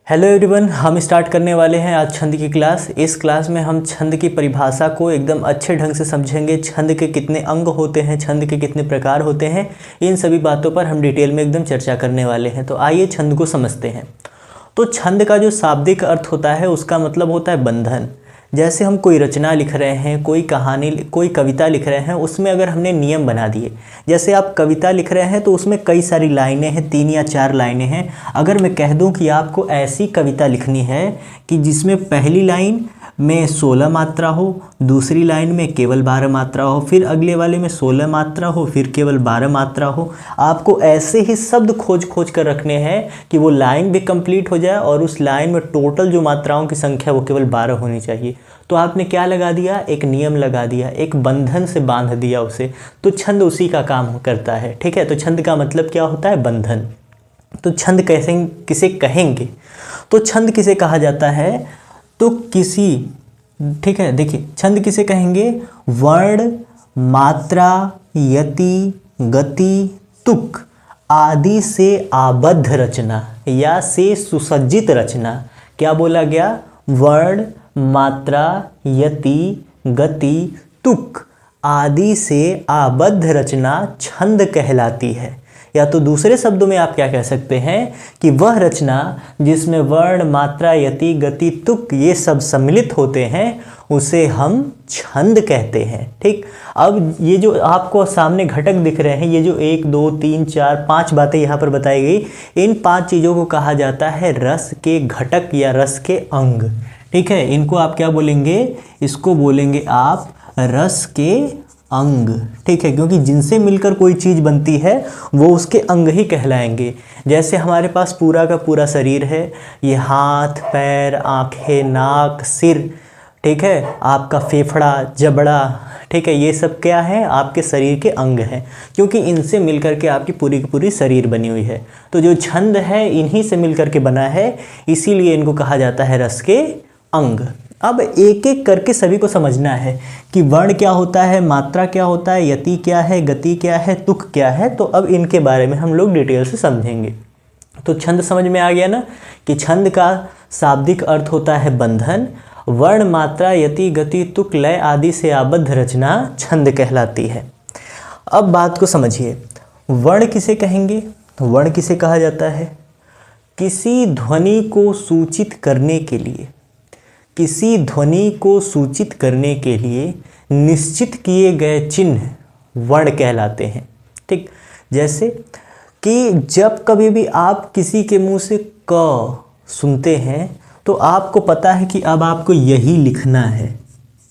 Hello everyone, हम start करने वाले हैं आज छंद की क्लास। इस क्लास में हम छंद की परिभाषा को एकदम अच्छे ढंग से समझेंगे। छंद के कितने अंग होते हैं, छंद के कितने प्रकार होते हैं, इन सभी बातों पर हम डिटेल में एकदम चर्चा करने वाले हैं। तो आइए छंद को समझते हैं। तो छंद का जो शाब्दिक अर्थ होता है उसका मतलब होता है बंधन। जैसे हम कोई रचना लिख रहे हैं, कोई कहानी, कोई कविता लिख रहे हैं, उसमें अगर हमने नियम बना दिए, जैसे आप कविता लिख रहे हैं तो उसमें कई सारी लाइनें हैं, 3 या 4 लाइनें हैं। अगर मैं कह दूं कि आपको ऐसी कविता लिखनी है कि जिसमें पहली लाइन में 16 मात्रा हो, दूसरी लाइन में केवल 12 मात्रा हो, फिर अगले वाले में 16 मात्रा हो, फिर केवल 12 मात्रा हो, आपको ऐसे ही शब्द खोज कर रखने हैं कि वो लाइन भी कंप्लीट हो जाए और उस लाइन में टोटल जो मात्राओं की संख्या वो केवल 12 होनी चाहिए। तो आपने क्या लगा दिया? एक नियम लगा दिया, एक बंधन से बांध दिया उसे। तो छंद उसी का काम करता है। ठीक है, तो छंद का मतलब क्या होता है? बंधन। तो छंद कैसे किसे कहेंगे? तो छंद किसे कहा जाता है? तो किसी, ठीक है, देखिए छंद किसे कहेंगे? वर्ण, मात्रा, यति, गति, तुक आदि से आबद्ध रचना या से सुसज्जित रचना। क्या बोला गया? वर्ण, मात्रा, यति, गति, तुक आदि से आबद्ध रचना छंद कहलाती है। या तो दूसरे शब्दों में आप क्या कह सकते हैं कि वह रचना जिसमें वर्ण, मात्रा, यति, गति, तुक ये सब सम्मिलित होते हैं उसे हम छंद कहते हैं। ठीक, अब ये जो आपको सामने घटक दिख रहे हैं, ये जो 1 2 3 4 5 बातें यहाँ पर बताई गई, इन 5 चीज़ों को कहा जाता है रस के घटक या रस के अंग। ठीक है, इनको आप क्या बोलेंगे? इसको बोलेंगे आप रस के अंग। ठीक है, क्योंकि जिनसे मिलकर कोई चीज़ बनती है वो उसके अंग ही कहलाएंगे। जैसे हमारे पास पूरा का पूरा शरीर है, ये हाथ, पैर, आँखें, नाक, सिर, ठीक है, आपका फेफड़ा, जबड़ा, ठीक है, ये सब क्या है? आपके शरीर के अंग हैं, क्योंकि इनसे मिलकर के आपकी पूरी की पूरी शरीर बनी हुई है। तो जो छंद है इन्हीं से मिलकर के बना है, इसीलिए इनको कहा जाता है रस के अंग। अब एक एक करके सभी को समझना है कि वर्ण क्या होता है, मात्रा क्या होता है, यति क्या है, गति क्या है, तुक क्या है। तो अब इनके बारे में हम लोग डिटेल से समझेंगे। तो छंद समझ में आ गया ना कि छंद का शाब्दिक अर्थ होता है बंधन। वर्ण, मात्रा, यति, गति, तुक, लय आदि से आबद्ध रचना छंद कहलाती है। अब बात को समझिए, वर्ण किसे कहेंगे? वर्ण किसे कहा जाता है? किसी ध्वनि को सूचित करने के लिए, किसी ध्वनि को सूचित करने के लिए निश्चित किए गए चिन्ह वर्ण कहलाते हैं। ठीक, जैसे कि जब कभी भी आप किसी के मुंह से क सुनते हैं तो आपको पता है कि अब आपको यही लिखना है।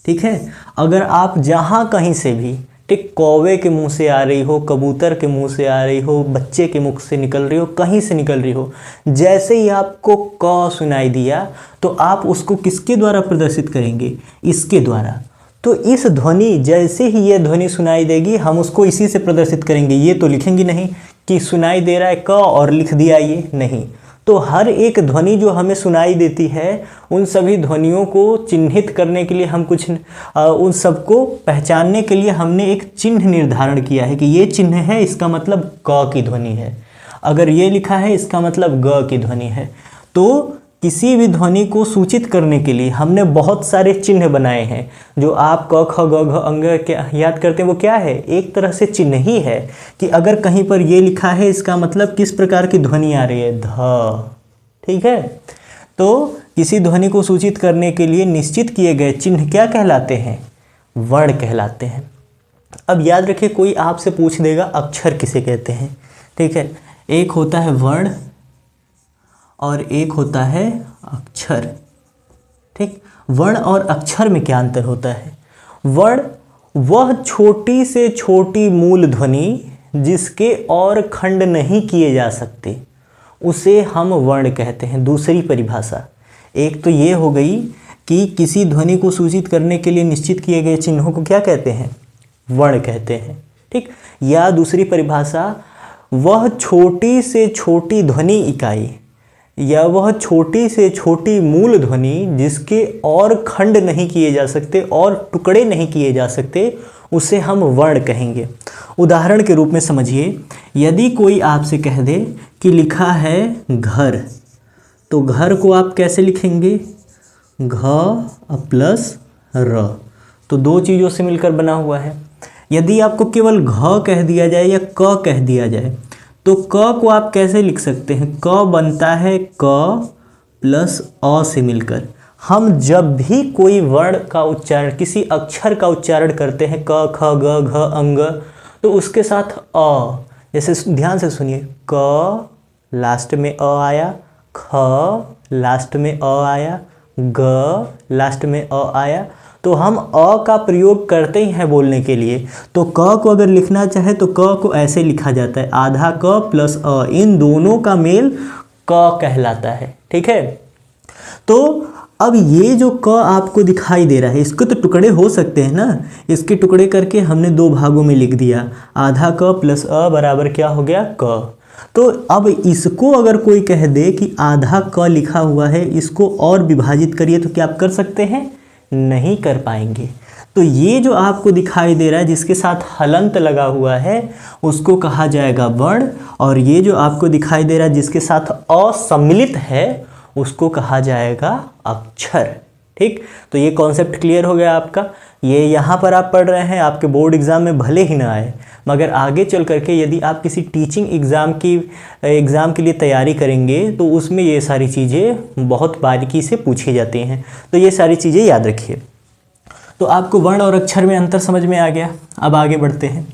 ठीक है, अगर आप जहाँ कहीं से भी, ठीक, कौवे के मुंह से आ रही हो, कबूतर के मुंह से आ रही हो, बच्चे के मुख से निकल रही हो, कहीं से निकल रही हो, जैसे ही आपको क सुनाई दिया तो आप उसको किसके द्वारा प्रदर्शित करेंगे? इसके द्वारा। तो इस ध्वनि, जैसे ही ये ध्वनि सुनाई देगी हम उसको इसी से प्रदर्शित करेंगे। ये तो लिखेंगे नहीं कि सुनाई दे रहा है क और लिख दिया, ये नहीं। तो हर एक ध्वनि जो हमें सुनाई देती है, उन सभी ध्वनियों को चिन्हित करने के लिए हम कुछ उन सबको पहचानने के लिए हमने एक चिन्ह निर्धारण किया है कि ये चिन्ह है, इसका मतलब क की ध्वनि है। अगर ये लिखा है इसका मतलब ग की ध्वनि है। तो किसी भी ध्वनि को सूचित करने के लिए हमने बहुत सारे चिन्ह बनाए हैं। जो आप क ख ग घ अंग क्या याद करते हैं वो क्या है? एक तरह से चिन्ह ही है कि अगर कहीं पर ये लिखा है इसका मतलब किस प्रकार की ध्वनि आ रही है? ध। ठीक है, तो किसी ध्वनि को सूचित करने के लिए निश्चित किए गए चिन्ह क्या कहलाते हैं? वर्ण कहलाते हैं। अब याद रखिए, कोई आपसे पूछ देगा अक्षर किसे कहते हैं। ठीक है, एक होता है वर्ण और एक होता है अक्षर। ठीक, वर्ण और अक्षर में क्या अंतर होता है? वर्ण वह छोटी से छोटी मूल ध्वनि जिसके और खंड नहीं किए जा सकते, उसे हम वर्ण कहते हैं। दूसरी परिभाषा, एक तो ये हो गई कि किसी ध्वनि को सूचित करने के लिए निश्चित किए गए चिन्हों को क्या कहते हैं? वर्ण कहते हैं। ठीक, या दूसरी परिभाषा, वह छोटी से छोटी ध्वनि इकाई या वह छोटी से छोटी मूल ध्वनि जिसके और खंड नहीं किए जा सकते और टुकड़े नहीं किए जा सकते, उसे हम वर्ण कहेंगे। उदाहरण के रूप में समझिए, यदि कोई आपसे कह दे कि लिखा है घर, तो घर को आप कैसे लिखेंगे, घ प्लस र, तो दो चीज़ों से मिलकर बना हुआ है। यदि आपको केवल घ कह दिया जाए या क कह दिया जाए तो क को आप कैसे लिख सकते हैं, क बनता है क प्लस अ से मिलकर। हम जब भी कोई वर्ण का उच्चारण, किसी अक्षर का उच्चारण करते हैं, क ख ग घ अंग, तो उसके साथ अ, जैसे ध्यान से सुनिए, क लास्ट में अ आया, ख लास्ट में अ आया, ग लास्ट में अ आया, तो हम अ का प्रयोग करते ही हैं बोलने के लिए। तो क को अगर लिखना चाहे तो क को ऐसे लिखा जाता है, आधा क प्लस अ, इन दोनों का मेल क कहलाता है। ठीक है, तो अब ये जो क आपको दिखाई दे रहा है, इसके तो टुकड़े हो सकते हैं ना, इसके टुकड़े करके हमने दो भागों में लिख दिया, आधा क प्लस अ बराबर क्या हो गया, क। तो अब इसको अगर कोई कह दे कि आधा क लिखा हुआ है, इसको और विभाजित करिए, तो क्या आप कर सकते हैं, नहीं कर पाएंगे। तो ये जो आपको दिखाई दे रहा है जिसके साथ हलंत लगा हुआ है उसको कहा जाएगा वर्ण, और ये जो आपको दिखाई दे रहा है जिसके साथ असम्मिलित है उसको कहा जाएगा अक्षर। ठीक, तो ये कॉन्सेप्ट क्लियर हो गया आपका। ये यहाँ पर आप पढ़ रहे हैं, आपके बोर्ड एग्ज़ाम में भले ही ना आए, मगर आगे चल करके यदि आप किसी टीचिंग एग्ज़ाम के लिए तैयारी करेंगे तो उसमें ये सारी चीज़ें बहुत बारीकी से पूछी जाती हैं। तो ये सारी चीज़ें याद रखिए। तो आपको वर्ण और अक्षर में अंतर समझ में आ गया। अब आगे बढ़ते हैं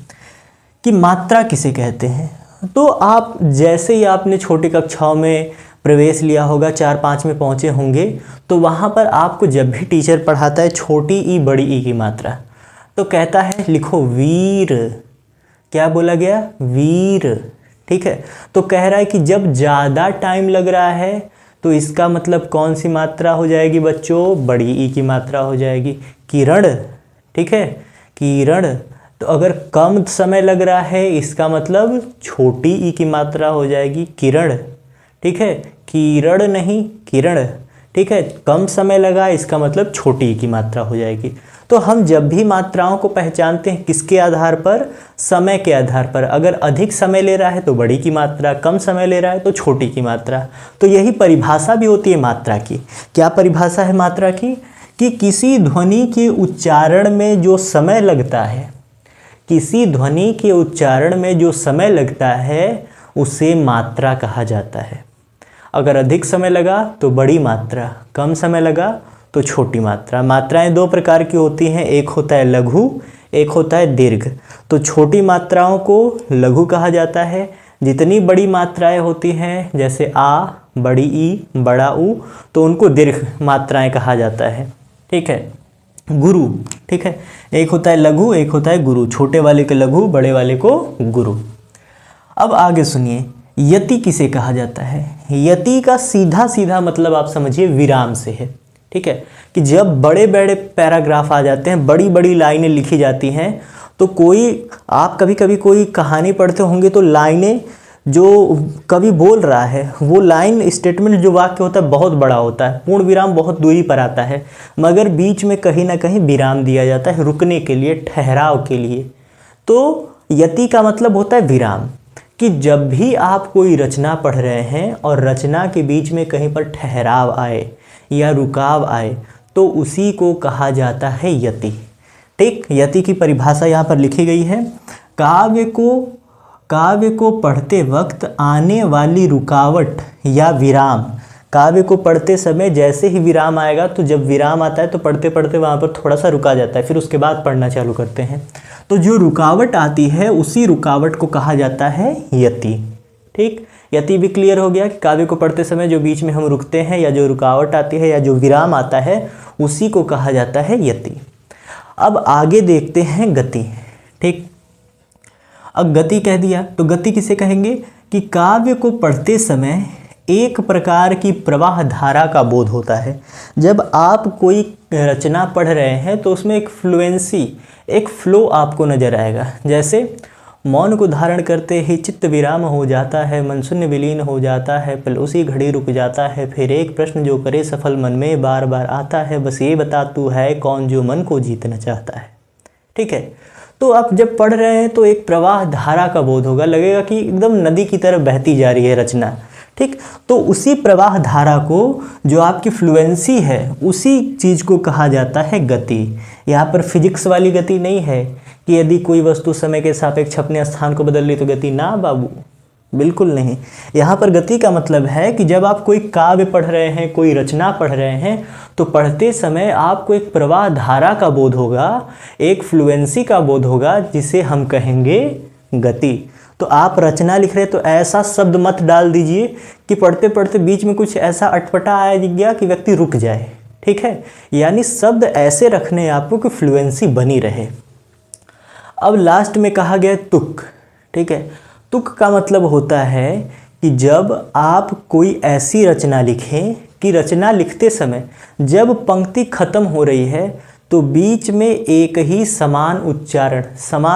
कि मात्रा किसे कहते हैं। तो आप जैसे ही आपने छोटी कक्षाओं में प्रवेश लिया होगा, 4-5 में पहुँचे होंगे, तो वहाँ पर आपको जब भी टीचर पढ़ाता है छोटी ई बड़ी ई की मात्रा, तो कहता है लिखो वीर। क्या बोला गया, वीर। ठीक है, तो कह रहा है कि जब ज़्यादा टाइम लग रहा है तो इसका मतलब कौन सी मात्रा हो जाएगी बच्चों, बड़ी ई की मात्रा हो जाएगी, किरण। ठीक है, किरण। तो अगर कम समय लग रहा है इसका मतलब छोटी ई की मात्रा हो जाएगी, किरण। ठीक है, किरण नहीं, किरण। ठीक है, कम समय लगा इसका मतलब छोटी ई की मात्रा हो जाएगी। तो हम जब भी मात्राओं को पहचानते हैं किसके आधार पर, समय के आधार पर। अगर अधिक समय ले रहा है तो बड़ी की मात्रा, कम समय ले रहा है तो छोटी की मात्रा। तो यही परिभाषा भी होती है मात्रा की। क्या परिभाषा है मात्रा की, कि किसी ध्वनि के उच्चारण में जो समय लगता है, किसी ध्वनि के उच्चारण में जो समय लगता है उसे मात्रा कहा जाता है। अगर अधिक समय लगा तो बड़ी मात्रा, कम समय लगा तो छोटी मात्रा। मात्राएं दो प्रकार की होती हैं, एक होता है लघु, एक होता है दीर्घ। तो छोटी मात्राओं को लघु कहा जाता है। जितनी बड़ी मात्राएं होती हैं जैसे आ, बड़ी ई, बड़ा ऊ, तो उनको दीर्घ मात्राएं कहा जाता है। ठीक है, गुरु। ठीक है, एक होता है लघु, एक होता है गुरु। छोटे वाले को लघु, बड़े वाले को गुरु। अब आगे सुनिए, यति किसे कहा जाता है। यति का सीधा सीधा मतलब आप समझिए विराम से है। ठीक है, कि जब बड़े बड़े पैराग्राफ आ जाते हैं, बड़ी बड़ी लाइनें लिखी जाती हैं, तो कोई आप कभी कभी कोई कहानी पढ़ते होंगे तो लाइनें जो कवि बोल रहा है वो लाइन स्टेटमेंट जो वाक्य होता है बहुत बड़ा होता है, पूर्ण विराम बहुत दूरी पर आता है, मगर बीच में कहीं ना कहीं विराम दिया जाता है रुकने के लिए, ठहराव के लिए। तो यति का मतलब होता है विराम, कि जब भी आप कोई रचना पढ़ रहे हैं और रचना के बीच में कहीं पर ठहराव आए या रुकाव आए तो उसी को कहा जाता है यति। ठीक, यति की परिभाषा यहाँ पर लिखी गई है। काव्य को पढ़ते वक्त आने वाली रुकावट या विराम, काव्य को पढ़ते समय जैसे ही विराम आएगा, तो जब विराम आता है तो पढ़ते पढ़ते वहाँ पर थोड़ा सा रुका जाता है, फिर उसके बाद पढ़ना चालू करते हैं। तो जो रुकावट आती है उसी रुकावट को कहा जाता है यति। ठीक, यति भी क्लियर हो गया कि काव्य को पढ़ते समय जो बीच में हम रुकते हैं या जो रुकावट आती है या जो विराम आता है उसी को कहा जाता है यति। अब आगे देखते हैं गति। ठीक, अब गति कह दिया तो गति किसे कहेंगे, कि काव्य को पढ़ते समय एक प्रकार की प्रवाह धारा का बोध होता है। जब आप कोई रचना पढ़ रहे हैं तो उसमें एक फ्लुएंसी, एक फ्लो आपको नजर आएगा। जैसे मौन को धारण करते ही चित्त विराम हो जाता है, मन शून्य विलीन हो जाता है, पल उसी घड़ी रुक जाता है, फिर एक प्रश्न जो करे सफल मन में बार बार आता है, बस ये बता तू है कौन जो मन को जीतना चाहता है। ठीक है, तो आप जब पढ़ रहे हैं तो एक प्रवाह धारा का बोध होगा, लगेगा कि एकदम नदी की तरह बहती जा रही है रचना। ठीक। तो उसी प्रवाह धारा को, जो आपकी फ्लुएंसी है, उसी चीज़ को कहा जाता है गति। यहाँ पर फिजिक्स वाली गति नहीं है कि यदि कोई वस्तु समय के सापेक्ष अपने स्थान को बदल ली तो गति, ना बाबू, बिल्कुल नहीं। यहाँ पर गति का मतलब है कि जब आप कोई काव्य पढ़ रहे हैं, कोई रचना पढ़ रहे हैं, तो पढ़ते समय आपको एक प्रवाह धारा का बोध होगा, एक फ्लुएंसी का बोध होगा, जिसे हम कहेंगे गति। तो आप रचना लिख रहे तो ऐसा शब्द मत डाल दीजिए कि पढ़ते पढ़ते बीच में कुछ ऐसा अटपटा आ गया कि व्यक्ति रुक जाए, ठीक है। यानी शब्द ऐसे रखने आपको कि फ्लुएंसी बनी रहे। अब लास्ट में कहा गया तुक, ठीक है। तुक का मतलब होता है कि जब आप कोई ऐसी रचना लिखें कि रचना लिखते समय जब पंक्ति खत्म हो रही है तो बीच में एक ही समान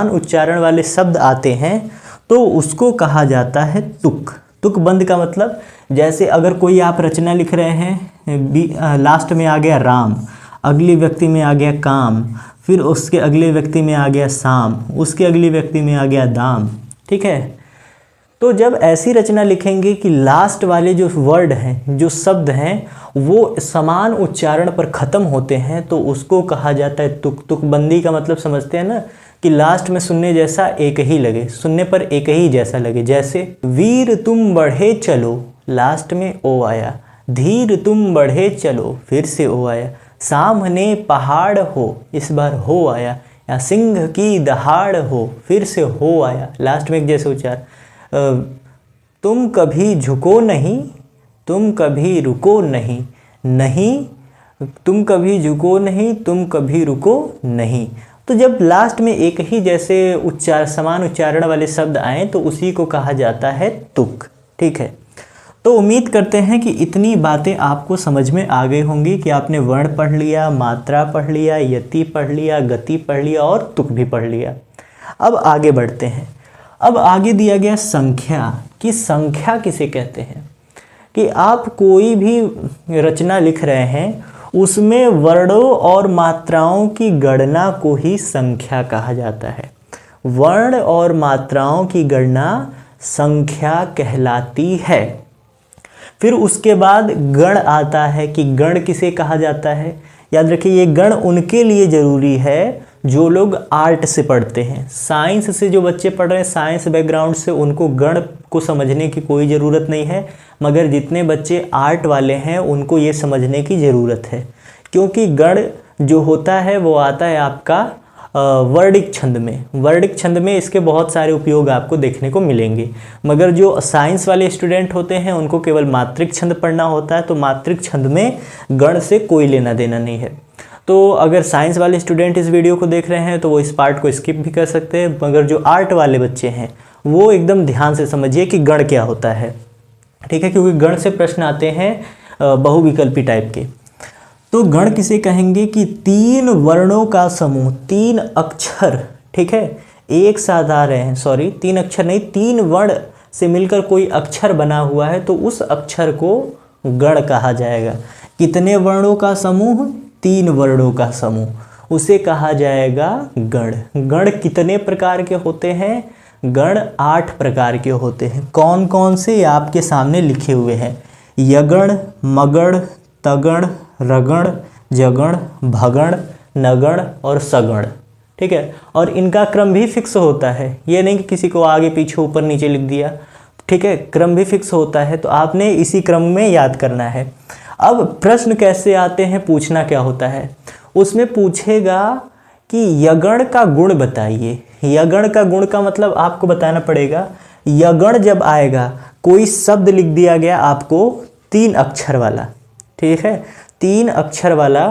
उच्चारण वाले शब्द आते हैं, तो उसको कहा जाता है तुक। तुक बंद का मतलब, जैसे अगर कोई आप रचना लिख रहे हैं, लास्ट में आ गया राम, अगली व्यक्ति में आ गया काम, फिर उसके अगले व्यक्ति में आ गया साम, उसके अगली व्यक्ति में आ गया दाम, ठीक है। तो जब ऐसी रचना लिखेंगे कि लास्ट वाले जो वर्ड हैं, जो शब्द हैं, वो समान उच्चारण पर ख़त्म होते हैं, तो उसको कहा जाता है तुक। तुकबंदी का मतलब समझते हैं ना, कि लास्ट में सुनने जैसा एक ही लगे, सुनने पर एक ही जैसा लगे। जैसे वीर तुम बढ़े चलो, लास्ट में ओ आया, धीर तुम बढ़े चलो, फिर से ओ आया, सामने पहाड़ हो, इस बार हो आया, या सिंह की दहाड़ हो, फिर से हो आया, लास्ट में एक जैसे उच्चार। तुम कभी झुको नहीं, तुम कभी रुको नहीं, नहीं, तुम कभी झुको नहीं, तुम कभी रुको नहीं। तो जब लास्ट में एक ही जैसे समान उच्चारण वाले शब्द आए तो उसी को कहा जाता है तुक, ठीक है। तो उम्मीद करते हैं कि इतनी बातें आपको समझ में आ गई होंगी कि आपने वर्ण पढ़ लिया, मात्रा पढ़ लिया, यति पढ़ लिया, गति पढ़ लिया और तुक भी पढ़ लिया। अब आगे बढ़ते हैं। अब आगे दिया गया संख्या, कि संख्या किसे कहते हैं। कि आप कोई भी रचना लिख रहे हैं, उसमें वर्णों और मात्राओं की गणना को ही संख्या कहा जाता है। वर्ण और मात्राओं की गणना संख्या कहलाती है। फिर उसके बाद गण आता है, कि गण किसे कहा जाता है। याद रखिए, ये गण उनके लिए ज़रूरी है जो लोग आर्ट से पढ़ते हैं। साइंस से जो बच्चे पढ़ रहे हैं, साइंस बैकग्राउंड से, उनको गण को समझने की कोई ज़रूरत नहीं है, मगर जितने बच्चे आर्ट वाले हैं उनको ये समझने की ज़रूरत है, क्योंकि गण जो होता है वो आता है आपका वर्णिक छंद में। वर्णिक छंद में इसके बहुत सारे उपयोग आपको देखने को मिलेंगे, मगर जो साइंस वाले स्टूडेंट होते हैं उनको केवल मात्रिक छंद पढ़ना होता है, तो मात्रिक छंद में गण से कोई लेना देना नहीं है। तो अगर साइंस वाले स्टूडेंट इस वीडियो को देख रहे हैं तो वो इस पार्ट को स्किप भी कर सकते हैं, मगर जो आर्ट वाले बच्चे हैं वो एकदम ध्यान से समझिए कि गण क्या होता है, ठीक है, क्योंकि गण से प्रश्न आते हैं बहुविकल्पी टाइप के। तो गण किसे कहेंगे कि 3 वर्णों का समूह, 3 अक्षर, ठीक है, एक साथ आ रहे हैं, सॉरी 3 अक्षर नहीं, 3 वर्ण से मिलकर कोई अक्षर बना हुआ है तो उस अक्षर को गण कहा जाएगा। कितने वर्णों का समूह? 3 वर्णों का समूह, उसे कहा जाएगा गण। गण कितने प्रकार के होते हैं? गण 8 प्रकार के होते हैं। कौन कौन से? आपके सामने लिखे हुए हैं, यगण, मगण, तगण, रगण, जगण, भगण, नगण और सगण, ठीक है। और इनका क्रम भी फिक्स होता है, ये नहीं कि किसी को आगे पीछे ऊपर नीचे लिख दिया, ठीक है, क्रम भी फिक्स होता है, तो आपने इसी क्रम में याद करना है। अब प्रश्न कैसे आते हैं, पूछना क्या होता है, उसमें पूछेगा कि यगण का गुण बताइए। यगण का गुण का मतलब आपको बताना पड़ेगा। यगण जब आएगा, कोई शब्द लिख दिया गया आपको 3 अक्षर वाला, ठीक है, 3 अक्षर वाला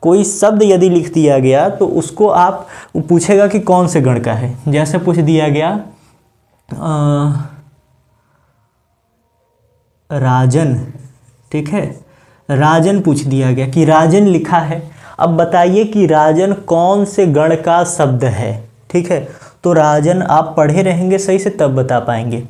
कोई शब्द यदि लिख दिया गया तो उसको आप पूछेगा कि कौन से गण का है। जैसे पूछ दिया गया राजन, ठीक है, राजन पूछ दिया गया कि राजन लिखा है, अब बताइए कि राजन कौन से गण का शब्द है, ठीक है। तो राजन आप पढ़े रहेंगे सही से तब बता पाएंगे।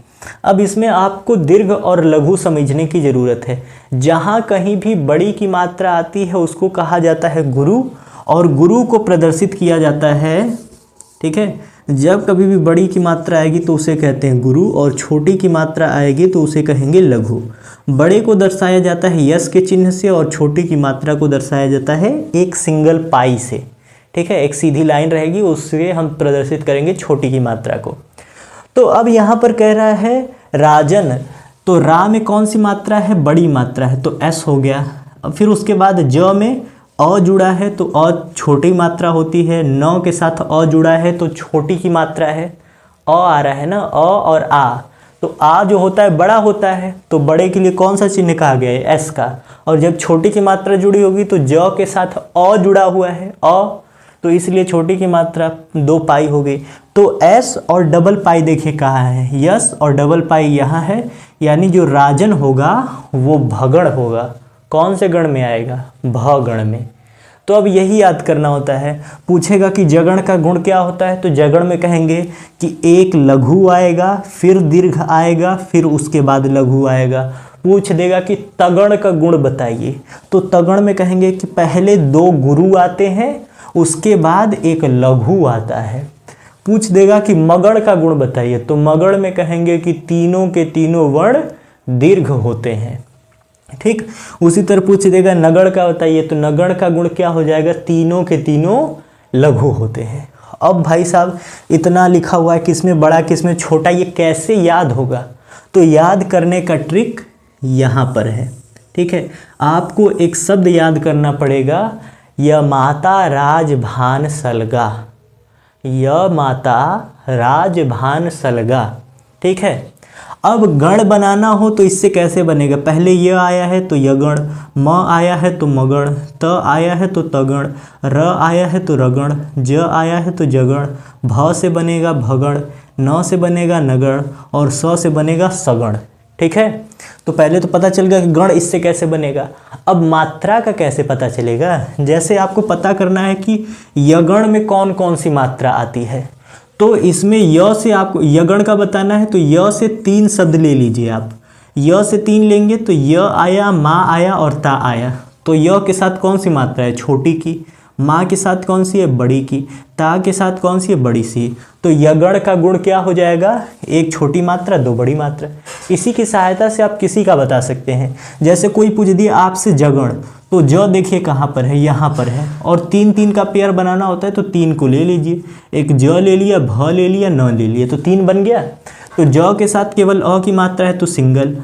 अब इसमें आपको दीर्घ और लघु समझने की ज़रूरत है। जहाँ कहीं भी बड़ी की मात्रा आती है उसको कहा जाता है गुरु, और गुरु को प्रदर्शित किया जाता है, ठीक है, जब कभी भी बड़ी की मात्रा आएगी तो उसे कहते हैं गुरु, और छोटी की मात्रा आएगी तो उसे कहेंगे लघु। बड़े को दर्शाया जाता है यस के चिन्ह से, और छोटी की मात्रा को दर्शाया जाता है एक सिंगल पाई से। ठीक है, एक सीधी लाइन रहेगी, उससे हम प्रदर्शित करेंगे छोटी की मात्रा को। तो अब यहाँ पर कह रहा है राजन, तो रा में कौन सी मात्रा है? बड़ी मात्रा है, तो एस हो गया। अब फिर उसके बाद ज में अ जुड़ा है तो अ छोटी मात्रा होती है, न के साथ अ जुड़ा है तो छोटी की मात्रा है। अ आ रहा है ना, अ और आ, तो आ जो होता है बड़ा होता है, तो बड़े के लिए कौन सा चिन्ह कहा गया है? एस का। और जब छोटी की मात्रा जुड़ी होगी तो ज के साथ अ जुड़ा हुआ है, अ, तो इसलिए छोटी की मात्रा 2 पाई हो गई। तो एस और डबल पाई देखिए कहाँ है, यस और डबल पाई यहाँ है, यानी जो राजन होगा वो भगण होगा। कौन से गण में आएगा? भ गण में। तो अब यही याद करना होता है। पूछेगा कि जगण का गुण क्या होता है, तो जगण में कहेंगे कि एक लघु आएगा, फिर दीर्घ आएगा, फिर उसके बाद लघु आएगा। पूछ देगा कि तगण का गुण बताइए, तो तगण में कहेंगे कि पहले 2 गुरु आते हैं, उसके बाद एक लघु आता है। पूछ देगा कि मगण का गुण बताइए, तो मगण में कहेंगे कि तीनों के तीनों वर्ण दीर्घ होते हैं। ठीक, उसी तरह पूछ देगा नगण का बताइए, तो नगण का गुण क्या हो जाएगा? तीनों के तीनों लघु होते हैं। अब भाई साहब इतना लिखा हुआ है, किसमें बड़ा किसमें छोटा, ये कैसे याद होगा? तो याद करने का ट्रिक यहाँ पर है। ठीक है, आपको एक शब्द याद करना पड़ेगा, य माता राजभान सलगा, य माता राजभान सलगा। ठीक है, अब गण बनाना हो तो इससे कैसे बनेगा? पहले य आया है तो यगण, म आया है तो मगण, त आया है तो तगण, र आया है तो रगण, ज आया है तो जगण, भ से बनेगा भगण, न से बनेगा नगण, और स से बनेगा सगण। ठीक है, तो पहले तो पता चल गया कि गण इससे कैसे बनेगा। अब मात्रा का कैसे पता चलेगा? जैसे आपको पता करना है कि यगण में कौन कौन सी मात्रा आती है, तो इसमें य से आपको यगण का बताना है, तो य से 3 शब्द ले लीजिए आप। य से 3 लेंगे तो य आया, माँ आया और ता आया। तो य के साथ कौन सी मात्रा है? छोटी की। माँ के साथ कौन सी है? बड़ी की। ता के साथ कौन सी है? बड़ी सी। तो यगण का गुण क्या हो जाएगा? एक छोटी मात्रा, 2 बड़ी मात्रा। इसी की सहायता से आप किसी का बता सकते हैं। जैसे कोई पूछ दिया आपसे जगण, तो ज देखिए कहाँ पर है? यहाँ पर है। और 3-3 का पेयर बनाना होता है, तो 3 को ले लीजिए, एक ज ले लिया, भ ले लिया, न ले लिया, तो 3 बन गया। तो ज के साथ केवल अ की मात्रा है तो सिंगल,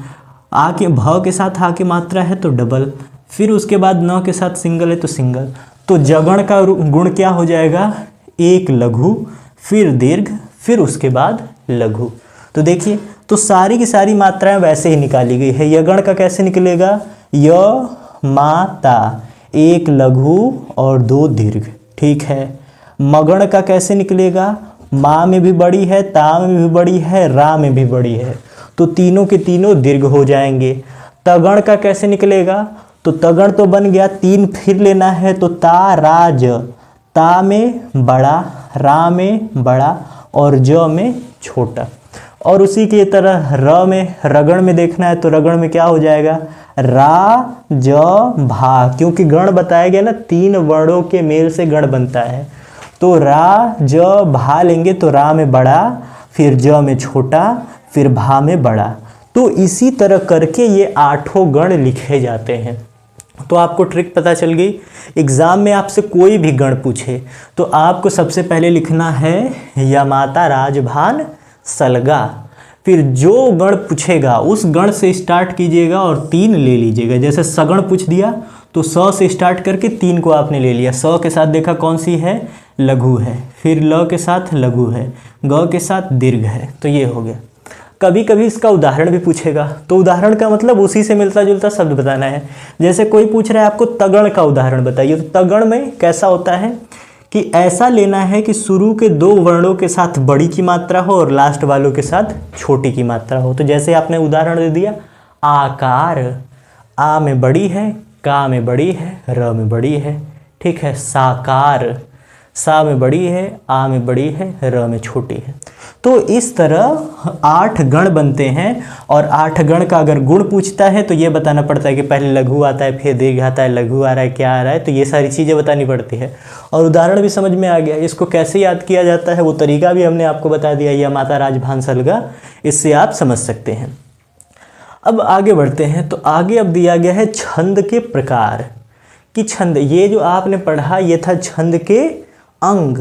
आ के भ के साथ आ की मात्रा है तो डबल, फिर उसके बाद न के साथ सिंगल है तो सिंगल। तो जगण का गुण क्या हो जाएगा? एक लघु, फिर दीर्घ, फिर उसके बाद लघु। तो देखिए, तो सारी की सारी मात्राएं वैसे ही निकाली गई है। यगण का कैसे निकलेगा? य माता, एक लघु और 2 दीर्घ। ठीक है, मगण का कैसे निकलेगा? माँ में भी बड़ी है, ता में भी बड़ी है, रा में भी बड़ी है, तो तीनों के तीनों दीर्घ हो जाएंगे। तगण का कैसे निकलेगा? तो तगण तो बन गया, 3 फिर लेना है, तो ता राज, ता में बड़ा, रा में बड़ा और ज में छोटा। और उसी की तरह र में, रगण में देखना है, तो रगण में क्या हो जाएगा? रा ज भा, क्योंकि गण बताया गया ना, 3 वर्णों के मेल से गण बनता है। तो रा ज भा लेंगे तो रा में बड़ा, फिर ज में छोटा, फिर भा में बड़ा। तो इसी तरह करके ये 8 गण लिखे जाते हैं। तो आपको ट्रिक पता चल गई। एग्जाम में आपसे कोई भी गण पूछे तो आपको सबसे पहले लिखना है यमाता राजभान सलगा। फिर जो गण पूछेगा उस गण से स्टार्ट कीजिएगा और 3 ले लीजिएगा। जैसे सगण पूछ दिया तो स से स्टार्ट करके 3 को आपने ले लिया। स के साथ देखा कौन सी है? लघु है। फिर ल के साथ लघु है, ग के साथ दीर्घ है। तो ये हो गया। कभी कभी इसका उदाहरण भी पूछेगा, तो उदाहरण का मतलब उसी से मिलता जुलता शब्द बताना है। जैसे कोई पूछ रहा है आपको तगण का उदाहरण बताइए, तो तगण में कैसा होता है कि ऐसा लेना है कि शुरू के 2 वर्णों के साथ बड़ी की मात्रा हो और लास्ट वालों के साथ छोटी की मात्रा हो। तो जैसे आपने उदाहरण दे दिया आकार, आ में बड़ी है, का में बड़ी है, र में बड़ी है। ठीक है। साकार, सा में बड़ी है, आ में बड़ी है, र में छोटी है। तो इस तरह 8 गण बनते हैं और 8 गण का अगर गुण पूछता है तो ये बताना पड़ता है कि पहले लघु आता है, फिर दीर्घ आता है, लघु आ रहा है, क्या आ रहा है, तो ये सारी चीज़ें बतानी पड़ती है। और उदाहरण भी समझ में आ गया। इसको कैसे याद किया जाता है वो तरीका भी हमने आपको बता दिया, या माता राजभान सलगा, इससे आप समझ सकते हैं। अब आगे बढ़ते हैं। तो आगे अब दिया गया है छंद के प्रकार कि छंद, ये जो आपने पढ़ा ये था छंद के अंग।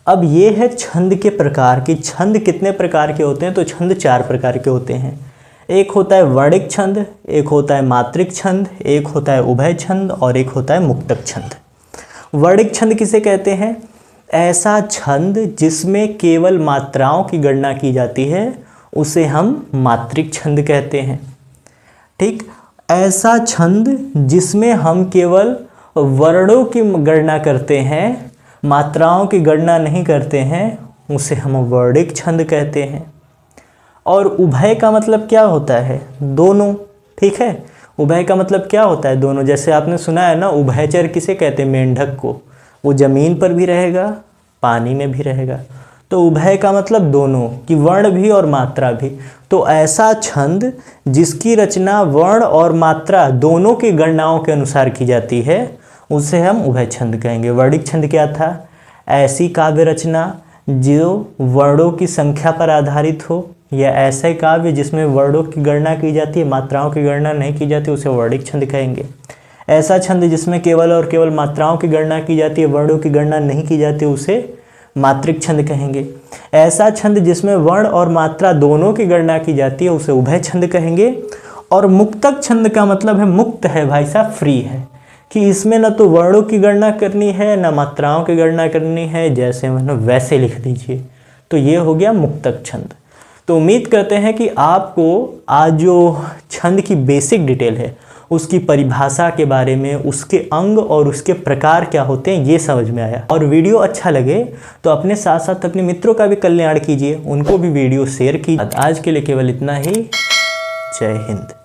अब ये है छंद के प्रकार कि छंद कितने प्रकार के होते हैं। तो छंद 4 प्रकार के होते हैं। एक होता है वर्णिक छंद, एक होता है मात्रिक छंद, एक होता है उभय छंद और एक होता है मुक्तक छंद। वर्णिक छंद किसे कहते हैं? ऐसा छंद जिसमें केवल मात्राओं की गणना की जाती है उसे हम मात्रिक छंद कहते हैं। ठीक, ऐसा छंद जिसमें हम केवल वर्णों की गणना करते हैं, मात्राओं की गणना नहीं करते हैं, उसे हम वर्णिक छंद कहते हैं। और उभय का मतलब क्या होता है? दोनों। ठीक है, उभय का मतलब क्या होता है? दोनों। जैसे आपने सुना है ना, उभयचर किसे कहते हैं? मेंढक को। वो ज़मीन पर भी रहेगा, पानी में भी रहेगा। तो उभय का मतलब दोनों, कि वर्ण भी और मात्रा भी। तो ऐसा छंद जिसकी रचना वर्ण और मात्रा दोनों की गणनाओं के अनुसार की जाती है उसे हम उभय छंद कहेंगे। वर्णिक छंद क्या था? ऐसी काव्य रचना जो वर्णों की संख्या पर आधारित हो, या ऐसे काव्य जिसमें वर्णों की गणना की जाती है, मात्राओं की गणना नहीं की जाती, उसे वर्णिक छंद कहेंगे। ऐसा छंद जिसमें केवल और केवल मात्राओं की गणना की जाती है, वर्णों की गणना नहीं की जाती, उसे मात्रिक छंद कहेंगे। ऐसा छंद जिसमें वर्ण और मात्रा दोनों की गणना की जाती है उसे उभय छंद कहेंगे। और मुक्तक छंद का मतलब है मुक्त है भाई साहब, फ्री है, कि इसमें न तो वर्णों की गणना करनी है न मात्राओं की गणना करनी है, जैसे मैंने वैसे लिख दीजिए। तो ये हो गया मुक्तक छंद। तो उम्मीद करते हैं कि आपको आज जो छंद की बेसिक डिटेल है, उसकी परिभाषा के बारे में, उसके अंग और उसके प्रकार क्या होते हैं, ये समझ में आया। और वीडियो अच्छा लगे तो अपने साथ साथ अपने मित्रों का भी कल्याण कीजिए, उनको भी वीडियो शेयर कीजिए। आज के लिए केवल इतना ही। जय हिंद।